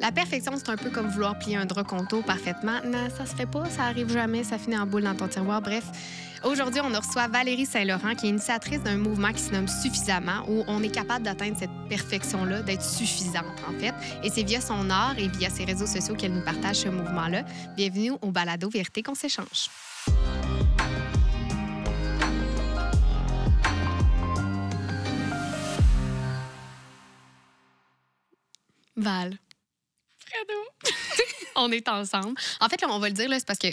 La perfection, c'est un peu comme vouloir plier un drap contour parfaitement. Non, ça se fait pas, ça arrive jamais, ça finit en boule dans ton tiroir. Bref, aujourd'hui, on reçoit Valérie Saint-Laurent, qui est initiatrice d'un mouvement qui se nomme Suffisamment, où on est capable d'atteindre cette perfection-là, d'être suffisante, en fait. Et c'est via son art et via ses réseaux sociaux qu'elle nous partage ce mouvement-là. Bienvenue au balado Vérité qu'on s'échange. Val. Fredo. On est ensemble. En fait, là, on va le dire, là, c'est parce que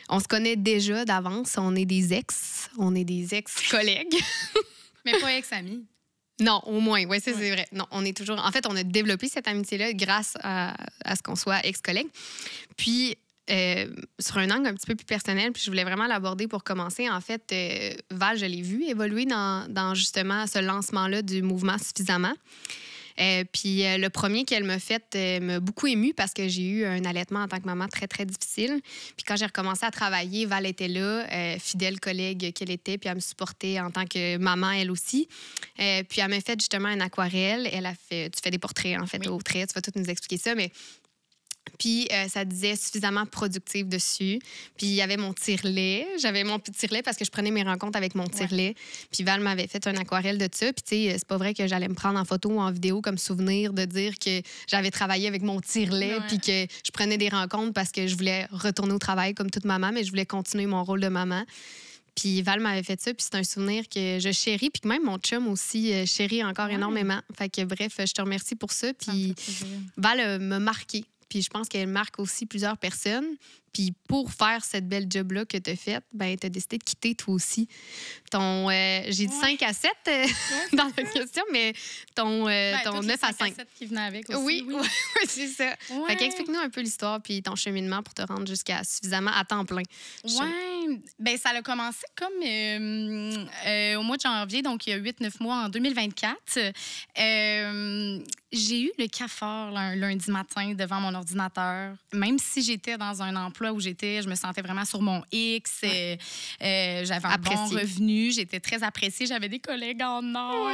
on se connaît déjà d'avance. On est des ex-collègues. Mais pas ex-amis. Non, au moins, oui, c'est vrai. Non, on est toujours... En fait, on a développé cette amitié-là grâce à ce qu'on soit ex-collègues. Puis, sur un angle un petit peu plus personnel, puis je voulais vraiment l'aborder pour commencer. En fait, Val, je l'ai vu évoluer dans justement ce lancement-là du mouvement Suffisamment. Puis le premier qu'elle m'a fait m'a beaucoup émue parce que j'ai eu un allaitement en tant que maman très, très difficile. Puis quand j'ai recommencé à travailler, Val était là, fidèle collègue qu'elle était, puis elle me supportait en tant que maman, elle aussi. Puis elle m'a fait justement un aquarelle. Tu fais des portraits, en fait, au trait. Tu vas tout nous expliquer ça, mais... Puis, ça disait suffisamment productive dessus. Puis, il y avait mon tire-lait. J'avais mon tire-lait parce que je prenais mes rencontres avec mon tire-lait. Puis, Val m'avait fait un aquarelle de ça. Puis, tu sais, c'est pas vrai que j'allais me prendre en photo ou en vidéo comme souvenir de dire que j'avais travaillé avec mon tire-lait puis que je prenais des rencontres parce que je voulais retourner au travail comme toute maman, mais je voulais continuer mon rôle de maman. Puis Val m'avait fait ça, puis c'est un souvenir que je chéris, puis que même mon chum aussi chérit encore énormément. Fait que bref, je te remercie pour ça. Puis Val m'a marqué. Puis je pense qu'elle marque aussi plusieurs personnes. Puis pour faire cette belle job-là que tu as faite, ben tu as décidé de quitter toi aussi. J'ai dit 5 à 7 dans cette question, mais ton 9 à 5. 7 qui venait avec aussi. Oui. C'est ça. Ouais. Fait qu'explique-nous un peu l'histoire puis ton cheminement pour te rendre jusqu'à Suffisamment à temps plein. Oui, bien, ça a commencé comme au mois de janvier, donc il y a 8-9 mois, en 2024. J'ai eu le cafard un lundi matin devant mon ordinateur. Même si j'étais dans un emploi où je me sentais vraiment sur mon X. J'avais un bon revenu. J'étais très appréciée. J'avais des collègues en or.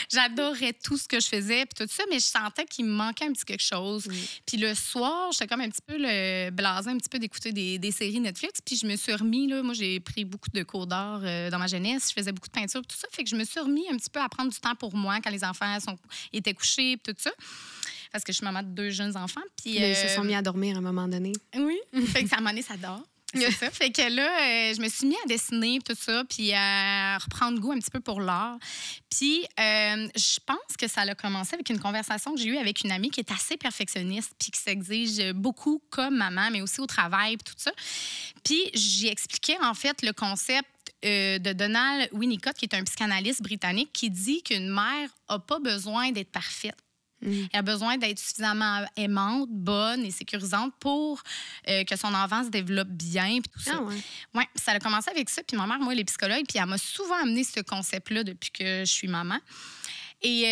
J'adorais tout ce que je faisais puis tout ça, mais je sentais qu'il me manquait un petit quelque chose. Puis le soir, j'étais comme un petit peu blasée un petit peu d'écouter des séries Netflix. Puis je me suis remis, là, moi, j'ai pris beaucoup de cours d'art dans ma jeunesse. Je faisais beaucoup de peinture tout ça. Fait que je me suis remis un petit peu à prendre du temps pour moi quand les enfants étaient couchés puis tout ça. Parce que je suis maman de 2 jeunes enfants. Puis, ils se sont mis à dormir à un moment donné. Oui. Fait que à un moment donné, ça dort. C'est ça. Fait que là, je me suis mis à dessiner tout ça, puis à reprendre goût un petit peu pour l'art. Puis, je pense que ça a commencé avec une conversation que j'ai eue avec une amie qui est assez perfectionniste, puis qui s'exige beaucoup comme maman, mais aussi au travail, puis tout ça. Puis, j'ai expliqué, en fait, le concept de Donald Winnicott, qui est un psychanalyste britannique, qui dit qu'une mère n'a pas besoin d'être parfaite. Elle a besoin d'être suffisamment aimante, bonne et sécurisante pour que son enfant se développe bien. Puis tout ça. Ouais, ça a commencé avec ça. Puis ma mère, moi, elle est psychologue. Puis elle m'a souvent amené ce concept-là depuis que je suis maman. Et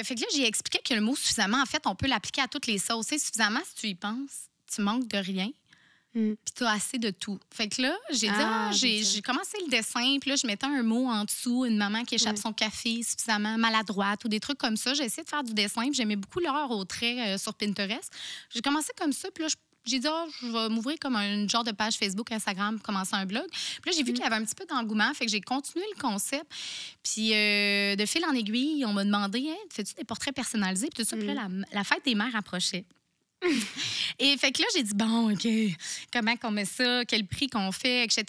fait que là, j'ai expliqué que le mot suffisamment, en fait, on peut l'appliquer à toutes les sauces. C'est suffisamment, si tu y penses, tu manques de rien. Puis tu as assez de tout. Fait que là, j'ai j'ai commencé le dessin, puis là, je mettais un mot en dessous, une maman qui échappe son café suffisamment maladroite ou des trucs comme ça. J'ai essayé de faire du dessin, puis j'aimais beaucoup l'heure au trait sur Pinterest. J'ai commencé comme ça, puis là, j'ai dit, je vais m'ouvrir comme un genre de page Facebook, Instagram, commencer un blog. Puis là, j'ai vu qu'il y avait un petit peu d'engouement, fait que j'ai continué le concept. Puis de fil en aiguille, on m'a demandé, fais-tu des portraits personnalisés? Puis tout ça, puis là, la fête des mères approchait. Et fait que là, j'ai dit, bon, OK, comment qu'on met ça, quel prix qu'on fait, etc.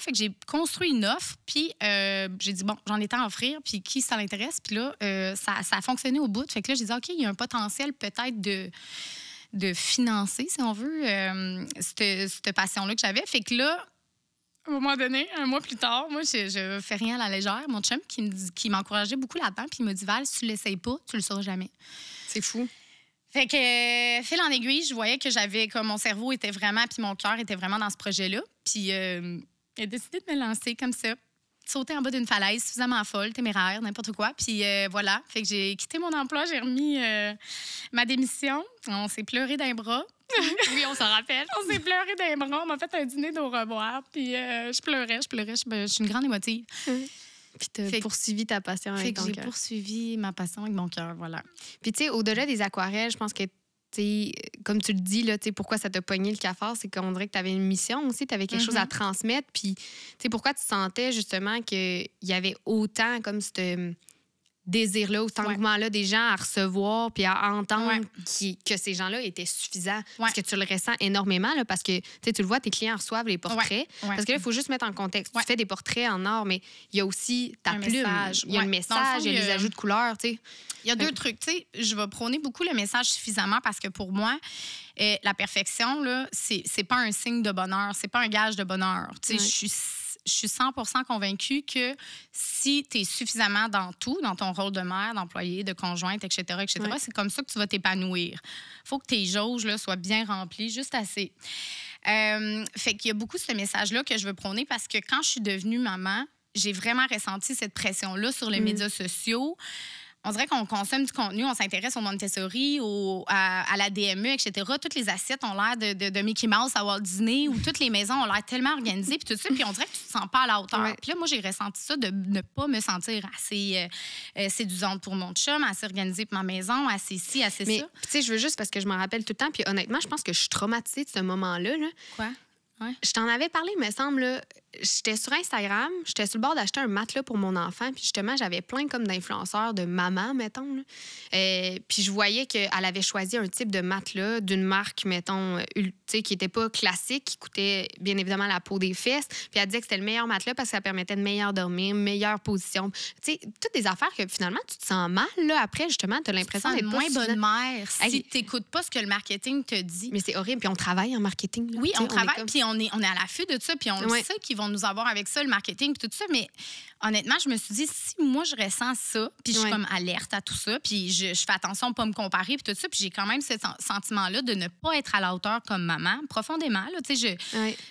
Fait que j'ai construit une offre, puis j'ai dit, bon, j'en ai tant à offrir, puis qui ça l'intéresse? Puis là, ça a fonctionné au bout. Fait que là, j'ai dit, OK, il y a un potentiel peut-être de financer, si on veut, cette passion-là que j'avais. Fait que là, à un moment donné, un mois plus tard, moi, je fais rien à la légère. Mon chum qui m'encourageait beaucoup là-dedans, puis il m'a dit, Val, si tu l'essayes pas, tu le sauras jamais. C'est fou. Fait que, fil en aiguille, je voyais que j'avais, comme mon cerveau était vraiment, puis mon cœur était vraiment dans ce projet-là. Puis, il a décidé de me lancer comme ça, sauter en bas d'une falaise, suffisamment folle, téméraire, n'importe quoi. Puis, voilà. Fait que j'ai quitté mon emploi, j'ai remis ma démission. On s'est pleuré d'un bras. Oui, on s'en rappelle. On s'est pleuré d'un bras. On m'a fait un dîner d'au revoir. Puis, je pleurais. Je suis une grande émotive. Puis tu as poursuivi ta passion avec ton cœur. J'ai poursuivi ma passion avec mon cœur, voilà. Puis tu sais, au-delà des aquarelles, je pense que comme tu le dis, là, pourquoi ça t'a pogné le cafard, c'est qu'on dirait que tu avais une mission aussi, tu avais quelque chose à transmettre. Puis, pourquoi tu sentais justement qu'il y avait autant comme ce désir-là ou cet engouement-là des gens à recevoir puis à entendre que ces gens-là étaient suffisants. Parce que tu le ressens énormément, là, parce que tu le vois, tes clients reçoivent les portraits. Parce que là, il faut juste mettre en contexte. Tu fais des portraits en or, mais il y a aussi ta plume. Il y a le message, il y a les ajouts de couleurs. Il y a deux trucs. Je vais prôner beaucoup le message suffisamment parce que pour moi, la perfection, là, c'est pas un signe de bonheur, c'est pas un gage de bonheur. Je suis 100% convaincue que si tu es suffisamment dans tout, dans ton rôle de mère, d'employée, de conjointe, etc., c'est comme ça que tu vas t'épanouir. Il faut que tes jauges là, soient bien remplies, juste assez. Fait qu'il y a beaucoup ce message-là que je veux prôner parce que quand je suis devenue maman, j'ai vraiment ressenti cette pression-là sur les médias sociaux. On dirait qu'on consomme du contenu, on s'intéresse au Montessori, à la DME, etc. Toutes les assiettes ont l'air de Mickey Mouse à Walt Disney ou toutes les maisons ont l'air tellement organisées, puis tout ça, puis on dirait que tu te sens pas à la hauteur. Puis là, moi, j'ai ressenti ça de ne pas me sentir assez séduisante pour mon chum, assez organisée pour ma maison, assez ci, assez ça. Mais, tu sais, je veux juste parce que je m'en rappelle tout le temps, puis honnêtement, je pense que je suis traumatisée de ce moment-là. Là. Quoi? Ouais. Je t'en avais parlé, il me semble. Là. J'étais sur Instagram, j'étais sur le bord d'acheter un matelas pour mon enfant, puis justement, j'avais plein comme d'influenceurs de maman, mettons. Puis je voyais qu'elle avait choisi un type de matelas d'une marque, mettons, qui n'était pas classique, qui coûtait bien évidemment la peau des fesses. Puis elle disait que c'était le meilleur matelas parce que ça permettait de meilleur dormir, meilleure position. Tu sais, toutes des affaires que finalement, tu te sens mal. Là, après, justement, tu as l'impression d'être moins bonne mère si tu n'écoutes pas ce que le marketing te dit. Mais c'est horrible. Puis on travaille en marketing. Là. Oui, on travaille, puis on est à l'affût de ça, puis on le sait qu'ils vont nous avoir avec ça, le marketing, puis tout ça. Mais honnêtement, je me suis dit, si moi, je ressens ça, puis je suis comme alerte à tout ça, puis je fais attention à ne pas me comparer, puis tout ça, puis j'ai quand même ce sentiment-là de ne pas être à la hauteur comme maman, profondément. Là,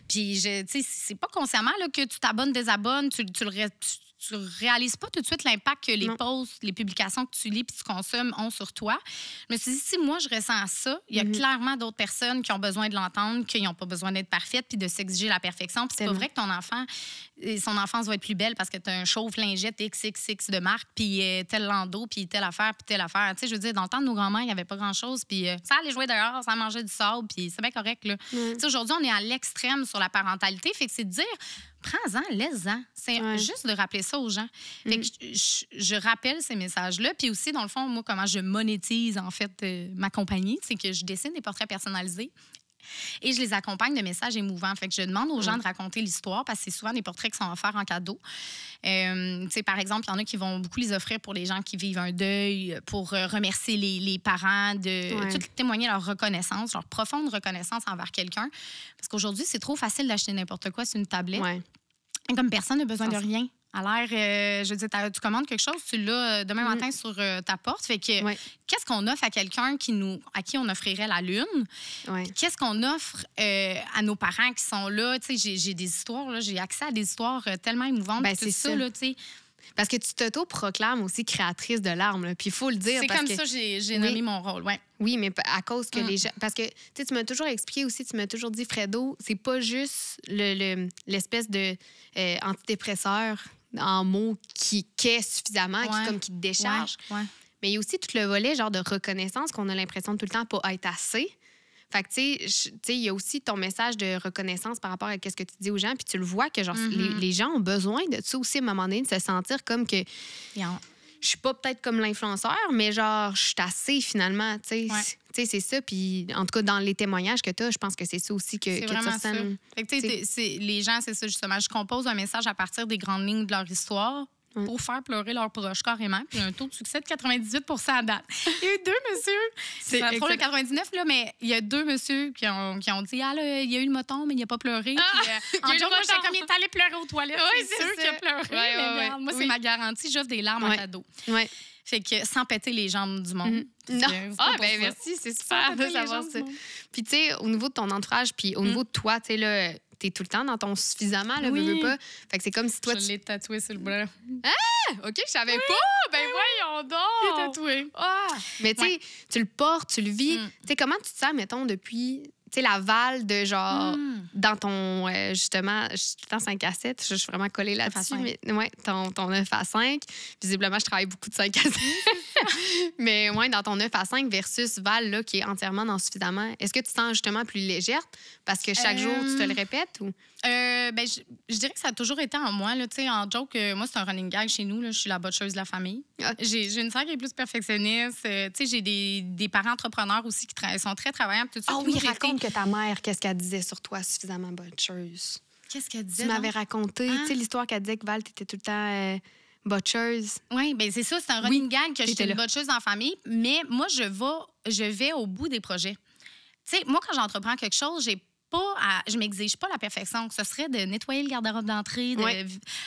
puis, c'est pas consciemment là, que tu t'abonnes, désabonnes, tu réalises pas tout de suite l'impact que les posts, les publications que tu lis puis tu consommes ont sur toi. Je me suis dit, si moi, je ressens ça, il y a clairement d'autres personnes qui ont besoin de l'entendre, qui n'ont pas besoin d'être parfaites puis de s'exiger la perfection. Puis c'est pas vrai que ton enfant, son enfance va être plus belle parce que tu as un chauffe-lingette XXX de marque puis tel landau puis telle affaire puis telle affaire. Tu sais, je veux dire, dans le temps de nos grands-mères, il n'y avait pas grand-chose puis ça allait jouer dehors, ça mangeait du sable puis c'est bien correct, là. Tu sais, aujourd'hui, on est à l'extrême sur la parentalité. Fait que c'est de dire... Prends-en, laisse-en. C'est juste de rappeler ça aux gens. Fait que je rappelle ces messages-là. Puis aussi, dans le fond, moi, comment je monétise, en fait, ma compagnie, c'est que je dessine des portraits personnalisés et je les accompagne de messages émouvants. Fait que je demande aux gens de raconter l'histoire parce que c'est souvent des portraits qui sont offerts en cadeau. Par exemple, il y en a qui vont beaucoup les offrir pour les gens qui vivent un deuil, pour remercier les parents, tout témoigner leur reconnaissance, leur profonde reconnaissance envers quelqu'un. Parce qu'aujourd'hui, c'est trop facile d'acheter n'importe quoi sur une tablette. Comme personne n'a besoin de rien. À l'air, je veux dire, tu commandes quelque chose, tu l'as demain matin sur ta porte. Fait que qu'est-ce qu'on offre à quelqu'un à qui on offrirait la lune? Qu'est-ce qu'on offre à nos parents qui sont là? Tu sais, j'ai des histoires, là, j'ai accès à des histoires tellement émouvantes. Ben, c'est ça, là, tu sais. Parce que tu t'auto-proclames aussi créatrice de larmes. Puis il faut le dire. C'est comme ça que j'ai nommé mon rôle, Oui, mais à cause que les gens... Parce que tu m'as toujours expliqué aussi, tu m'as toujours dit, Fredo, c'est pas juste l'espèce de antidépresseur en mots qui est suffisamment, qui te décharge. Mais il y a aussi tout le volet genre de reconnaissance qu'on a l'impression de tout le temps pas être assez. Fait que, tu sais, il y a aussi ton message de reconnaissance par rapport à ce que tu dis aux gens, puis tu le vois que genre les gens ont besoin de ça aussi à un moment donné, de se sentir comme que je suis pas peut-être comme l'influenceur, mais genre je suis assez finalement, tu sais, c'est ça. Puis en tout cas, dans les témoignages que tu as, je pense que c'est ça aussi que tu ressens. Fait que, les gens, c'est ça justement. Je compose un message à partir des grandes lignes de leur histoire. Pour faire pleurer leurs proches carrément. Puis un taux de succès de 98 à date. Il y a eu 2 messieurs. C'est trop le 99, là, mais il y a 2 messieurs qui ont dit ah, là, il y a eu le moton, mais il n'a pas pleuré. Puis, en jour, moi, j'étais comme il est allé pleurer aux toilettes. C'est sûr qu'il a pleuré. Mais moi, c'est ma garantie. J'offre des larmes en cadeau. Fait que sans péter les jambes du monde. Non. Ben merci, c'est super de savoir ça. Puis, tu sais, au niveau de ton entourage, puis au niveau de toi, tu sais, là, t'es tout le temps dans ton suffisamment, là, veux pas. Fait que c'est comme si toi, je l'ai tatoué sur le bras. Ah! OK, je savais pas! Ben voyons donc! Il est tatoué. Mais tu sais, tu le portes, tu le vis. Tu sais, comment tu te sens, mettons, depuis sais, la Val de genre, dans ton, justement, je suis tout le temps 5 à 7, je suis vraiment collée là-dessus, mais ouais, ton 9 à 5. Visiblement, je travaille beaucoup de 5 à 7. Mais ouais, dans ton 9 à 5 versus Val, là, qui est entièrement dans suffisamment, est-ce que tu te sens justement plus légère parce que chaque jour, tu te le répètes ou? Ben, je dirais que ça a toujours été en moi. Là, en joke, moi, c'est un running gag chez nous. Là, je suis la botcheuse de la famille. Ah. J'ai une sœur qui est plus perfectionniste. J'ai des parents entrepreneurs aussi qui sont très travaillants. Tout ça. Ah oui, raconte que ta mère, qu'est-ce qu'elle disait sur toi, suffisamment botcheuse. Qu'est-ce qu'elle disait? Tu m'avais raconté, tu sais, l'histoire qu'elle disait que Val, t'étais tout le temps botcheuse. Oui, bien c'est ça. C'est un running gag que j'étais une botcheuse en famille. Mais moi, je vais au bout des projets. Tu sais, moi, quand j'entreprends quelque chose, je m'exige pas la perfection. Ce serait de nettoyer le garde-robe d'entrée, de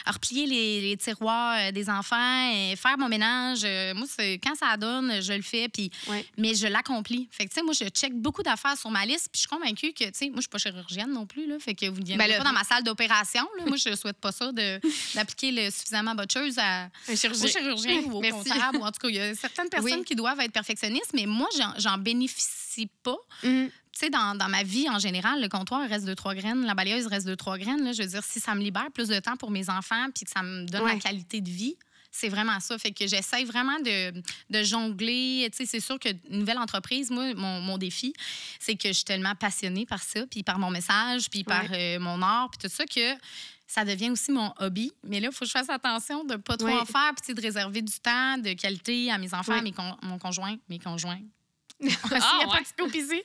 replier les tiroirs des enfants, et faire mon ménage. Moi, quand ça donne, je le fais, mais je l'accomplis. Fait que, tu sais, moi, je check beaucoup d'affaires sur ma liste, puis je suis convaincue que, tu sais, moi, je suis pas chirurgienne non plus, là, fait que vous ne viendrez pas dans ma salle d'opération. Là. Moi, je souhaite pas ça d'appliquer le suffisamment botcheuse au chirurgien ou au comptable. Ou en tout cas, il y a certaines personnes qui doivent être perfectionnistes, mais moi, j'en bénéficie pas. Tu sais, dans ma vie, en général, le comptoir reste 2-3 graines, la balayeuse reste 2-3 graines. Là, je veux dire, si ça me libère plus de temps pour mes enfants puis que ça me donne la qualité de vie, c'est vraiment ça. Fait que j'essaie vraiment de jongler. Tu sais, c'est sûr qu'une nouvelle entreprise, moi, mon défi, c'est que je suis tellement passionnée par ça, puis par mon message, puis par mon art, puis tout ça, que ça devient aussi mon hobby. Mais là, il faut que je fasse attention de ne pas trop en faire, puis de réserver du temps de qualité à mes enfants, mon conjoint, mes conjoints. Il y a pas de scoop ici.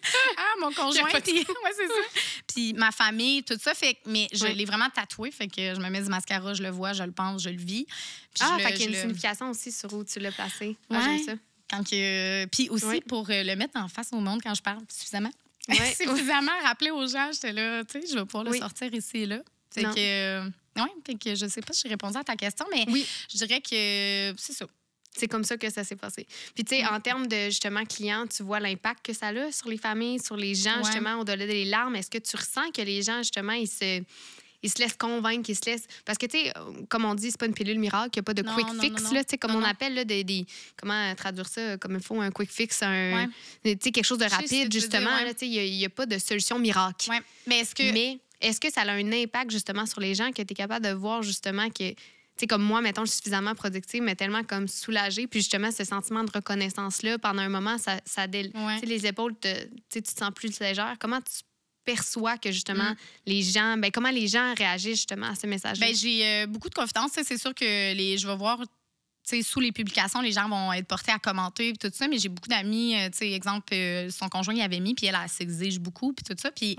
Mon conjoint. Puis, c'est ça. Puis ma famille, tout ça. Fait, mais je l'ai vraiment tatoué. Fait que je me mets du mascara, je le vois, je le pense, je le vis. Puis fait qu'il y a une signification aussi sur où tu l'as placé. J'aime ça. Puis aussi pour le mettre en face au monde quand je parle suffisamment. Suffisamment rappeler aux gens, j'étais là, tu sais, je vais pouvoir le sortir ici et là. Fait que je sais pas si j'ai répondu à ta question, mais je dirais que c'est ça. C'est comme ça que ça s'est passé. Puis, tu sais, en termes de, justement, clients, tu vois l'impact que ça a sur les familles, sur les gens, justement, au-delà des larmes. Est-ce que tu ressens que les gens, justement, ils se laissent convaincre, ils se laissent... Parce que, tu sais, comme on dit, c'est pas une pilule miracle, il n'y a pas de quick fix, là, tu sais, comme on appelle, là, comment traduire ça, comme il faut, un quick fix, tu sais, quelque chose de rapide, justement, là, tu sais, il n'y a pas de solution miracle. Oui, mais est-ce que ça a un impact, justement, sur les gens, que tu es capable de voir, justement, que... Tu sais, comme moi, mettons, je suis suffisamment productive, mais tellement comme soulagée. Puis justement, ce sentiment de reconnaissance-là, pendant un moment, tu sais, les épaules, tu te sens plus légère. Comment tu perçois que justement, les gens, comment les gens réagissent justement à ce message-là? J'ai beaucoup de confiance. C'est sûr que je vais voir... sous les publications, les gens vont être portés à commenter et tout ça, mais j'ai beaucoup d'amis, exemple, son conjoint y avait mis, puis elle s'exige beaucoup, puis tout ça. Puis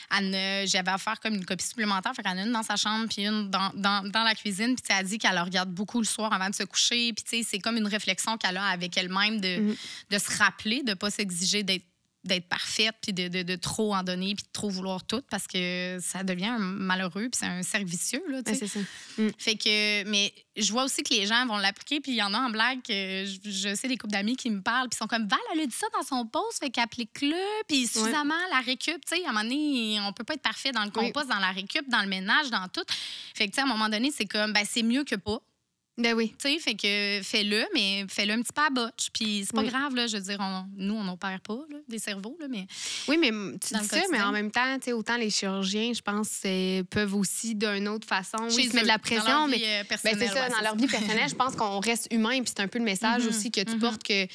j'avais à faire comme une copie supplémentaire, fait qu'elle en a une dans sa chambre, puis une dans la cuisine, puis elle a dit qu'elle regarde beaucoup le soir avant de se coucher, puis c'est comme une réflexion qu'elle a avec elle-même de se rappeler, de ne pas s'exiger d'être parfaite, puis de trop en donner, puis de trop vouloir tout, parce que ça devient malheureux, puis c'est un cercle vicieux, là, tu sais. C'est ça. Fait que, mais je vois aussi que les gens vont l'appliquer, puis il y en a en blague, je sais des couples d'amis qui me parlent, puis sont comme, Val, elle a dit ça dans son post, fait qu'applique-le, puis suffisamment la récup, tu sais, à un moment donné, on peut pas être parfait dans le compost, dans la récup, dans le ménage, dans tout. Fait que, tu sais, à un moment donné, c'est comme, c'est mieux que pas. Ben oui. Tu sais, fait que fais-le, mais fais-le un petit peu à botche. Puis c'est pas grave, là. Je veux dire, nous, on n'opère pas là, des cerveaux, là, mais... Oui, mais tu dis ça, mais en même temps, tu sais, autant les chirurgiens, je pense, peuvent aussi, d'une autre façon, se mettre de la pression. Dans leur vie personnelle, c'est ça, dans leur vie personnelle, je pense qu'on reste humain, puis c'est un peu le message aussi que tu portes, que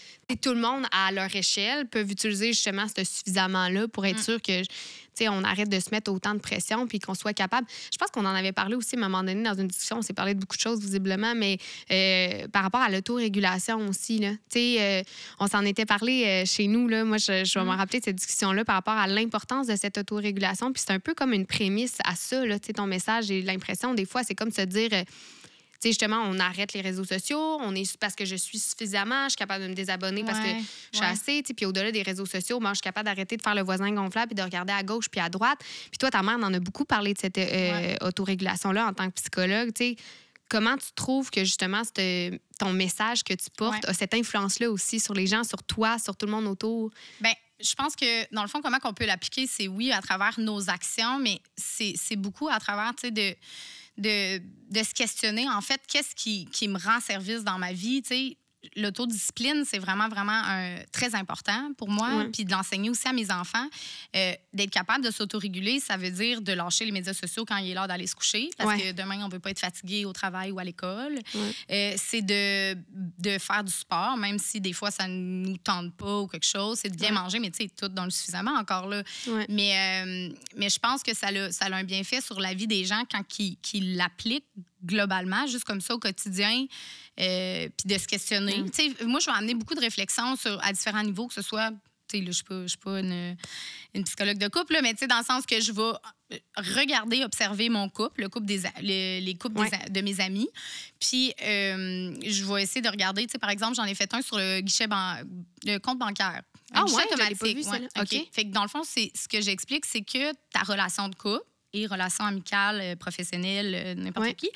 tout le monde, à leur échelle, peuvent utiliser justement ce suffisamment-là pour être sûr que... on arrête de se mettre autant de pression puis qu'on soit capable. Je pense qu'on en avait parlé aussi à un moment donné dans une discussion. On s'est parlé de beaucoup de choses, visiblement, mais par rapport à l'autorégulation aussi. Là. On s'en était parlé chez nous. Là. Moi, je vais me rappeler de cette discussion-là par rapport à l'importance de cette autorégulation. Puis c'est un peu comme une prémisse à ça. Là, ton message, j'ai l'impression, des fois, c'est comme se dire... Tu sais, justement, on arrête les réseaux sociaux, parce que je suis suffisamment, je suis capable de me désabonner parce que je suis assez. Puis au-delà des réseaux sociaux, je suis capable d'arrêter de faire le voisin gonflable puis de regarder à gauche puis à droite. Puis toi, ta mère en a beaucoup parlé de cette autorégulation-là en tant que psychologue. Tu sais, comment tu trouves que justement ton message que tu portes a cette influence-là aussi sur les gens, sur toi, sur tout le monde autour? Bien, je pense que, dans le fond, comment on peut l'appliquer, c'est oui, à travers nos actions, mais c'est beaucoup à travers, tu sais, de se questionner, en fait, qu'est-ce qui me rend service dans ma vie, tu sais. l'autodiscipline, c'est vraiment, vraiment très important pour moi. Puis de l'enseigner aussi à mes enfants. D'être capable de s'autoréguler, ça veut dire de lâcher les médias sociaux quand il est l'heure d'aller se coucher. Parce que demain, on ne veut pas être fatigué au travail ou à l'école. C'est de faire du sport, même si des fois, ça ne nous tente pas ou quelque chose. C'est de bien manger, mais tu sais, tout dans le suffisamment encore là. Mais je pense que ça a un bienfait sur la vie des gens quand ils l'appliquent globalement, juste comme ça au quotidien, puis de se questionner. Moi, je vais amener beaucoup de réflexions à différents niveaux, que ce soit, je ne suis pas une psychologue de couple, là, mais dans le sens que je vais regarder, observer mon couple, le couple les couples de mes amis, puis je vais essayer de regarder, par exemple, j'en ai fait un sur le le compte bancaire. Guichet automatique. Je l'ai pas vu, ça, OK. Fait que dans le fond, ce que j'explique, c'est que ta relation de couple et relations amicales, professionnelles, n'importe qui,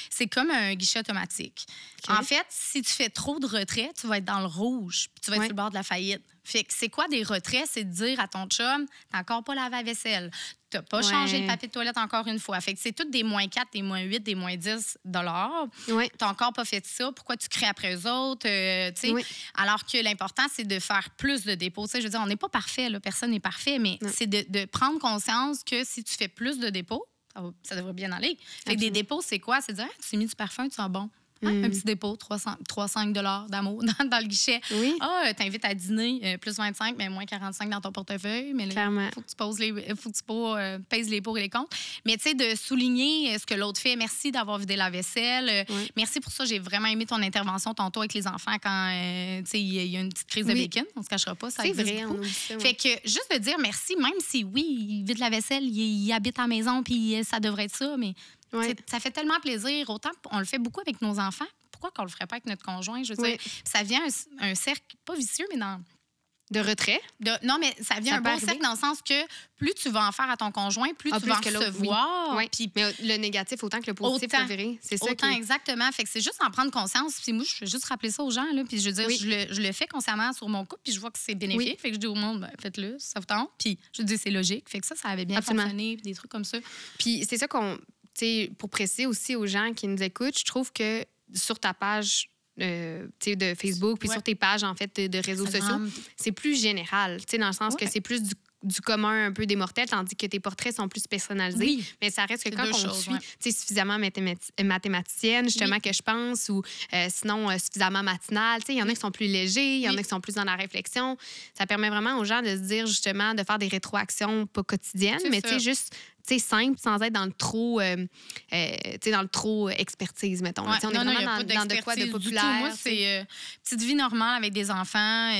c'est comme un guichet automatique. En fait, si tu fais trop de retraits, tu vas être dans le rouge, puis tu vas être sur le bord de la faillite. Fait que c'est quoi des retraits? C'est de dire à ton chum, t'as encore pas lavé la vaisselle, t'as pas changé le papier de toilette encore une fois. Fait que c'est toutes des moins 4, des moins 8, des moins 10 $. T'as encore pas fait ça. Pourquoi tu crées après eux autres? Alors que l'important, c'est de faire plus de dépôts. Je veux dire, on n'est pas parfait, là, personne n'est parfait, mais c'est de prendre conscience que si tu fais plus de dépôts, ça devrait bien aller. Fait que des dépôts, c'est quoi? C'est de dire, tu t'es mis du parfum, tu sens bon. Un petit dépôt, 3,5 $ d'amour dans le guichet. T'invites à dîner, plus 25, mais moins 45 dans ton portefeuille. Mais là, il faut que tu pèses les pour et les contre. Mais tu sais, de souligner ce que l'autre fait. Merci d'avoir vidé la vaisselle. Merci pour ça. J'ai vraiment aimé ton intervention tantôt avec les enfants quand il y a une petite crise de bacon. On se cachera pas, ça existe vrai, beaucoup. Fait que juste de dire merci, même si, oui, il vide la vaisselle, il habite à la maison, puis ça devrait être ça, mais... Ça fait tellement plaisir. Autant on le fait beaucoup avec nos enfants. Pourquoi qu'on le ferait pas avec notre conjoint? Je veux dire, ça vient un cercle, pas vicieux, mais dans... De retrait? Non, mais ça vient un bon cercle dans le sens que plus tu vas en faire à ton conjoint, plus tu vas en recevoir. Puis, mais le négatif, autant que le positif peut virer. C'est ça exactement. Fait que c'est juste en prendre conscience. Puis moi, je veux juste rappeler ça aux gens. Là, puis je veux dire, je le fais consciemment sur mon couple, puis je vois que c'est bénéfique. Fait que je dis au monde, faites-le, ça vous tente. Puis je dis, c'est logique. Fait que ça avait bien fonctionné, des trucs comme ça. Puis c'est ça pour préciser aussi aux gens qui nous écoutent, je trouve que sur ta page de Facebook, puis sur tes pages, en fait, de réseaux sociaux, c'est plus général, dans le sens que c'est plus du commun un peu des mortels, tandis que tes portraits sont plus personnalisés. Mais ça reste que quand on suit suffisamment mathématicienne, justement, que je pense, ou sinon suffisamment matinale, il y en a qui sont plus légers, il y en a qui sont plus dans la réflexion. Ça permet vraiment aux gens de se dire, justement, de faire des rétroactions pas quotidiennes, mais juste... simple, sans être dans le trop expertise, mettons. On est vraiment dans de quoi de populaire. Moi, c'est petite vie normale avec des enfants.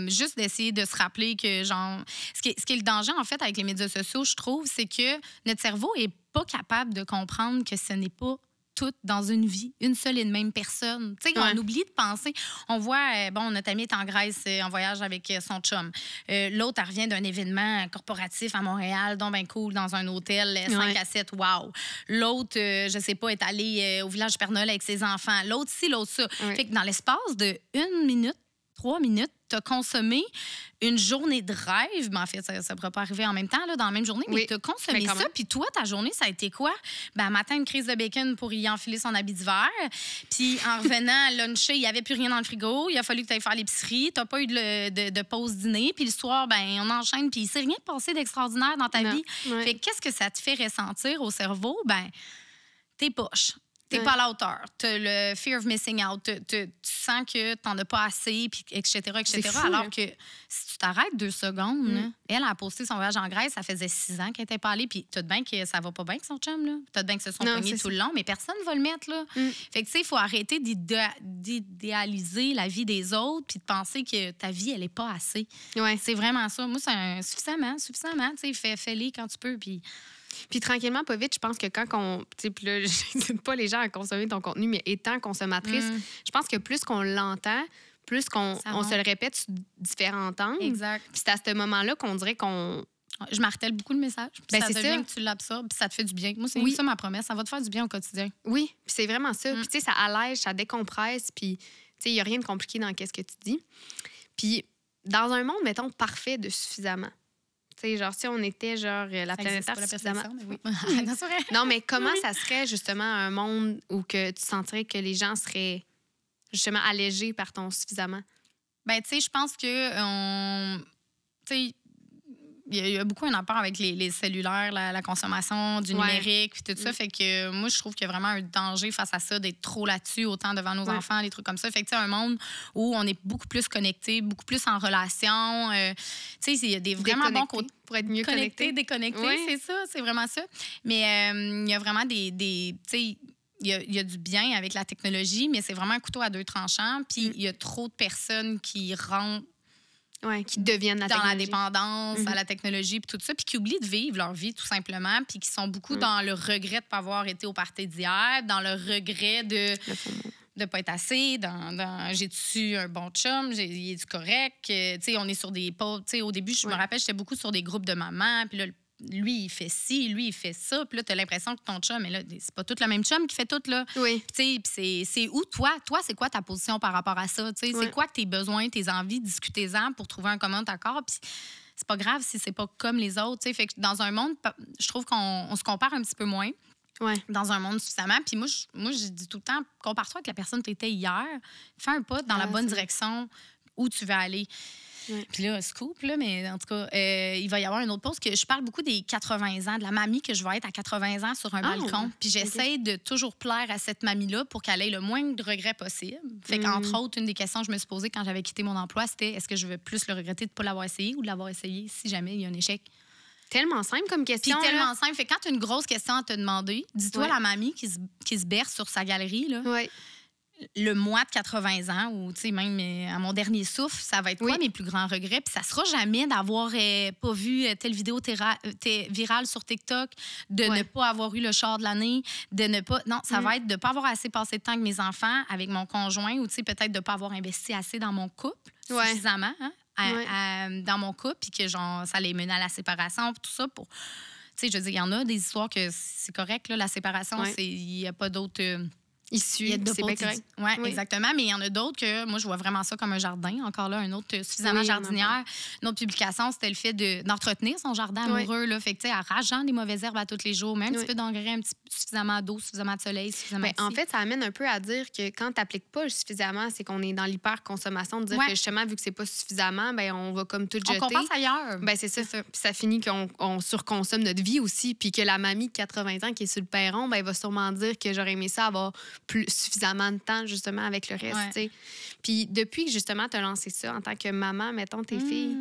Juste d'essayer de se rappeler que, genre... Ce qui est le danger, en fait, avec les médias sociaux, je trouve, c'est que notre cerveau est pas capable de comprendre que ce n'est pas tout dans une vie, une seule et une même personne. Tu sais, on oublie de penser. On voit, notre amie est en Grèce en voyage avec son chum. L'autre, elle revient d'un événement corporatif à Montréal, donc ben cool, dans un hôtel 5 à 7, wow. L'autre, je sais pas, est allé au village Père Noël avec ses enfants. L'autre ci, l'autre ça. Fait que dans l'espace de 1 minute, 3 minutes, tu as consommé une journée de rêve. Mais en fait, ça ne pourra pas arriver en même temps, là, dans la même journée, mais tu as consommé ça. Puis toi, ta journée, ça a été quoi? Ben, matin, une crise de bacon pour y enfiler son habit d'hiver. Puis en revenant à luncher, il n'y avait plus rien dans le frigo. Il a fallu que tu ailles faire l'épicerie. Tu n'as pas eu de pause dîner. Puis le soir, ben, on enchaîne. Puis il ne s'est rien passé d'extraordinaire dans ta vie. Fait que qu'est-ce que ça te fait ressentir au cerveau? Ben, tes poches. T'es pas à la hauteur. T'as le fear of missing out. Tu sens que t'en as pas assez, puis etc., etc. Fou, alors que si tu t'arrêtes 2 secondes, là, elle a posté son voyage en Grèce, ça faisait 6 ans qu'elle était pas allée, puis t'as de bien que ça va pas bien avec son chum, là. T'as de bien que se sont pognés tout le long, mais personne va le mettre, là. Fait que, tu sais, il faut arrêter d'idéaliser la vie des autres, puis de penser que ta vie, elle est pas assez. C'est vraiment ça. Moi, c'est suffisamment. Tu sais, fais-les quand tu peux, puis... Puis tranquillement, pas vite, je pense que quand on... Tu sais, puis là, je n'invite pas les gens à consommer ton contenu, mais étant consommatrice, je pense que plus qu'on l'entend, plus qu'on se le répète sur différents angles. Exact. Puis c'est à ce moment-là qu'on dirait qu'on... Je martèle beaucoup le message. Puis ça devient que tu l'absorbes, puis ça te fait du bien. Moi, c'est ça ma promesse. Ça va te faire du bien au quotidien. Oui, puis c'est vraiment ça. Puis tu sais, ça allège, ça décompresse, puis tu sais, il n'y a rien de compliqué dans ce que tu dis. Puis dans un monde, mettons, parfait de suffisamment. Tu sais, genre, si on était, genre, la planète Terre suffisamment... Non, mais comment ça serait, justement, un monde où que tu sentirais que les gens seraient, justement allégé par ton suffisamment? Ben, tu sais, je pense que tu sais, il y a beaucoup un rapport avec les cellulaires, la consommation du numérique, puis tout ça. Fait que moi, je trouve qu'il y a vraiment un danger face à ça, d'être trop là-dessus, autant devant nos enfants, des trucs comme ça. Fait que, tu sais, un monde où on est beaucoup plus connecté, beaucoup plus en relation. Tu sais, il y a des vraiment bons côtés. Pour être mieux connecté. Déconnecté, c'est ça, c'est vraiment ça. Mais il y a vraiment tu sais, il y a du bien avec la technologie, mais c'est vraiment un couteau à deux tranchants. Puis il y a trop de personnes qui rentrent qui deviennent dans la dépendance à la technologie puis tout ça, puis qui oublient de vivre leur vie, tout simplement, puis qui sont beaucoup dans le regret de ne pas avoir été au party d'hier, dans le regret de ne pas être assez, dans j'ai-tu un bon chum, il est-tu correct, tu sais, on est sur des posts, tu sais, au début, je me rappelle, j'étais beaucoup sur des groupes de mamans, puis là, lui, il fait ci, lui, il fait ça. Puis là, t'as l'impression que ton chum, mais là, c'est pas tout le même chum qui fait tout, là. Oui. Tu sais, c'est où, toi? Toi, c'est quoi ta position par rapport à ça? Tu sais, c'est quoi tes besoins, tes envies? Discutez-en pour trouver un commun accord. Puis c'est pas grave si c'est pas comme les autres, tu sais. Fait que dans un monde, je trouve qu'on se compare un petit peu moins. Dans un monde suffisamment. Puis moi, je dis tout le temps, compare-toi avec la personne que tu étais hier. Fais un pas dans la bonne direction où tu veux aller. Puis là, scoop, là, mais en tout cas, il va y avoir une autre pause que je parle beaucoup des 80 ans, de la mamie que je vais être à 80 ans sur un balcon. Puis j'essaie de toujours plaire à cette mamie-là pour qu'elle ait le moins de regrets possible. Fait qu'entre autres, une des questions que je me suis posée quand j'avais quitté mon emploi, c'était est-ce que je veux plus le regretter de ne pas l'avoir essayé ou de l'avoir essayé si jamais il y a un échec? Tellement simple comme question. Puis tellement simple. Fait que quand tu as une grosse question à te demander, dis-toi la mamie qui se berce sur sa galerie, là. Le mois de 80 ans, ou tu sais, même à mon dernier souffle, ça va être quoi mes plus grands regrets? Puis ça sera jamais d'avoir pas vu telle vidéo virale sur TikTok, de ne pas avoir eu le char de l'année, de ne pas... Non, ça va être de ne pas avoir assez passé de temps avec mes enfants, avec mon conjoint, ou tu sais, peut-être de ne pas avoir investi assez dans mon couple, suffisamment, dans mon couple, puis que genre, ça les mène à la séparation, tout ça pour... Tu sais, je veux dire, il y en a des histoires que c'est correct, là, la séparation, il n'y a pas d'autre... Issu, c'est bien correct. Oui, exactement. Mais il y en a d'autres que moi, je vois vraiment ça comme un jardin. Encore là, un autre suffisamment jardinière. Une autre publication, c'était le fait d'entretenir son jardin amoureux. Là. Fait que, tu sais, arrageant des mauvaises herbes à tous les jours, même un petit peu d'engrais, suffisamment d'eau, suffisamment de soleil, suffisamment en fait, ça amène un peu à dire que quand tu n'appliques pas suffisamment, c'est qu'on est dans l'hyper-consommation, de dire que justement, vu que c'est pas suffisamment, ben on va comme tout jeter. On compense ailleurs. Ben c'est ça. Puis ça finit qu'on surconsomme notre vie aussi, puis que la mamie de 80 ans qui est sur le perron, ben elle va sûrement dire que j'aurais aimé ça avoir suffisamment de temps, justement, avec le reste. T'sais. Puis depuis que, justement, tu as lancé ça en tant que maman, mettons, tes filles,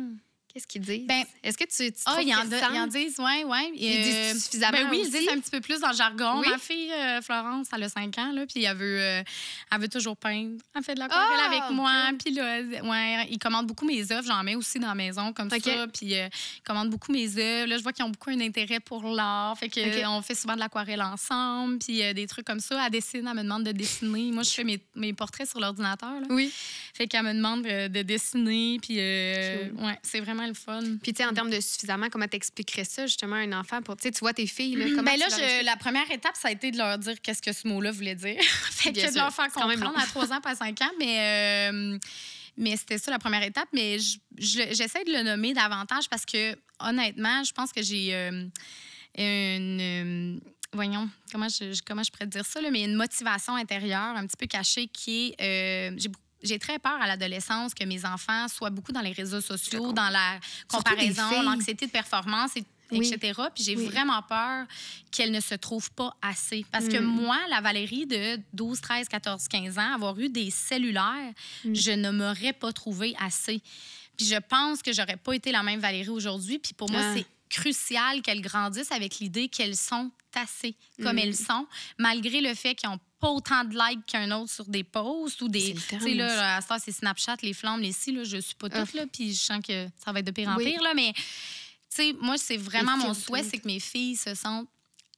qu'est-ce qu'ils disent? Ben, est-ce que tu trouves ils en disent, oui. Ils disent suffisamment ben oui, aussi? Ils disent un petit peu plus dans le jargon. Ma fille, Florence, elle a 5 ans, là, puis elle veut toujours peindre. Elle fait de l'aquarelle avec moi. Puis là, ils commandent beaucoup mes œuvres. J'en mets aussi dans la maison, comme ça. Puis ils commandent beaucoup mes œuvres. Là, je vois qu'ils ont beaucoup un intérêt pour l'art. Fait que on fait souvent de l'aquarelle ensemble, puis des trucs comme ça. Elle dessine, elle me demande de dessiner. Moi, je fais mes portraits sur l'ordinateur. Là. Oui. Fait qu'elle me demande de dessiner, puis c'est vraiment le fun. Puis, tu sais, en termes de suffisamment, comment t'expliquerais ça, justement, à un enfant? Tu sais, tu vois tes filles, là, comment ben là, la première étape, ça a été de leur dire qu'est-ce que ce mot-là voulait dire. Fait que de leur faire comprendre à 3 ans, pas à 5 ans, mais c'était ça la première étape. Mais j'essaie de le nommer davantage parce que, honnêtement, je pense que j'ai voyons, comment je pourrais dire ça, là, mais une motivation intérieure un petit peu cachée qui est... J'ai très peur à l'adolescence que mes enfants soient beaucoup dans les réseaux sociaux, dans la comparaison, l'anxiété de performance, etc. Puis j'ai vraiment peur qu'elles ne se trouvent pas assez. Parce que moi, la Valérie de 12, 13, 14, 15 ans, avoir eu des cellulaires, je ne m'aurais pas trouvée assez. Puis je pense que j'aurais pas été la même Valérie aujourd'hui. Puis pour moi, c'est crucial qu'elles grandissent avec l'idée qu'elles sont assez comme elles sont, malgré le fait qu'ils n'ont pas autant de likes qu'un autre sur des posts ou des... Tu sais, là, à ce temps, c'est Snapchat, les flammes, les ci, là, je suis pas toute, là, puis je sens que ça va être de pire en pire, là, mais, tu sais, moi, c'est vraiment mon souhait, c'est que mes filles se sentent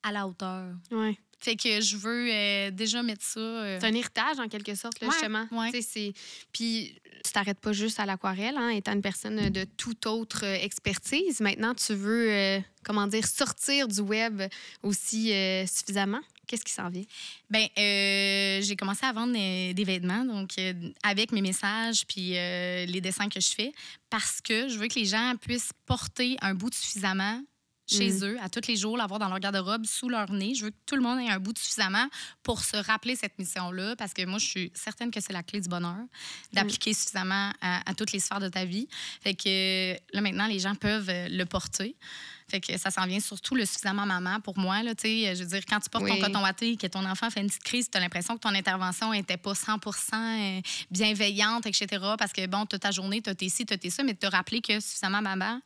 à la hauteur. Oui. Fait que je veux déjà mettre ça... C'est un héritage, en quelque sorte, là, justement. Puis tu t'arrêtes pas juste à l'aquarelle, hein, étant une personne de toute autre expertise. Maintenant, tu veux, sortir du web aussi suffisamment. Qu'est-ce qui s'en vient? Bien, j'ai commencé à vendre des vêtements, donc avec mes messages puis les dessins que je fais, parce que je veux que les gens puissent porter un bout de suffisamment chez eux, à tous les jours, l'avoir dans leur garde-robe, sous leur nez. Je veux que tout le monde ait un bout de suffisamment pour se rappeler cette mission-là, parce que moi, je suis certaine que c'est la clé du bonheur, d'appliquer suffisamment à toutes les sphères de ta vie. Fait que là, maintenant, les gens peuvent le porter. Fait que ça s'en vient surtout le suffisamment maman pour moi. Là, je veux dire, quand tu portes ton coton watté, que ton enfant fait une petite crise, tu as l'impression que ton intervention n'était pas 100% bienveillante, etc. Parce que, bon, tu as ta journée, tu as tes ci, tu as tes ça, mais de te rappeler que suffisamment maman,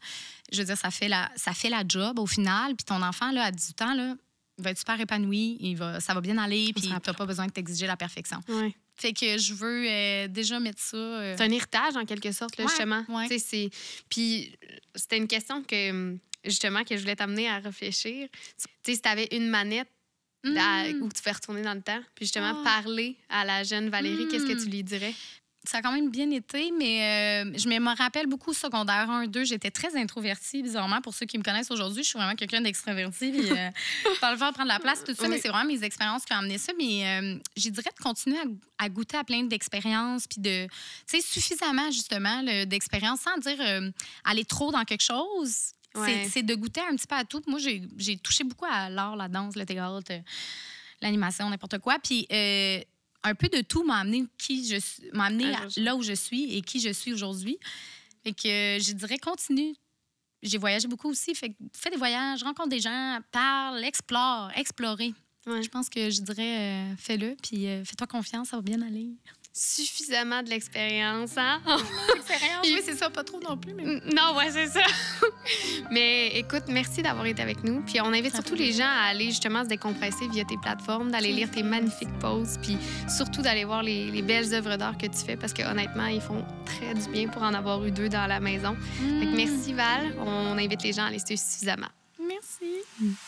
je veux dire, ça fait la job au final. Puis ton enfant, là, à 18 ans, là, il va être super épanoui, ça va bien aller, puis tu n'as pas besoin de t'exiger la perfection. Ouais. Fait que je veux déjà mettre ça... C'est un héritage, en quelque sorte, là, justement. Ouais. Puis c'était une question que je voulais t'amener à réfléchir. Tu sais, si tu avais une manette où tu fais retourner dans le temps, puis justement parler à la jeune Valérie, qu'est-ce que tu lui dirais? Ça a quand même bien été, mais je me rappelle beaucoup secondaire 1, 2. J'étais très introvertie, bizarrement. Pour ceux qui me connaissent aujourd'hui, je suis vraiment quelqu'un d'extraverti. Puis, pas le faire prendre la place, tout ça. Mais c'est vraiment mes expériences qui ont amené ça. Mais je dirais de continuer à goûter à plein d'expériences. Puis de, tu sais, suffisamment, justement, d'expériences sans dire aller trop dans quelque chose. Ouais. C'est de goûter un petit peu à tout. Moi, j'ai touché beaucoup à l'art, la danse, le théâtre, l'animation, n'importe quoi. Puis un peu de tout m'a amené là où je suis et qui je suis aujourd'hui. Fait que je dirais continue. J'ai voyagé beaucoup aussi. Fait que fais des voyages, rencontre des gens, parle, explorer. Ouais. Je pense que je dirais fais-le, puis fais-toi confiance, ça va bien aller. Suffisamment de l'expérience, hein? L'expérience, oui, c'est ça, pas trop non plus. Mais... Non, ouais, c'est ça. Mais écoute, merci d'avoir été avec nous. Puis on invite surtout les gens à aller justement se décompresser via tes plateformes, d'aller lire tes magnifiques posts, puis surtout d'aller voir les belles œuvres d'art que tu fais, parce que honnêtement, ils font très du bien pour en avoir eu 2 dans la maison. Fait que merci, Val. On invite les gens à aller suivre suffisamment. Merci.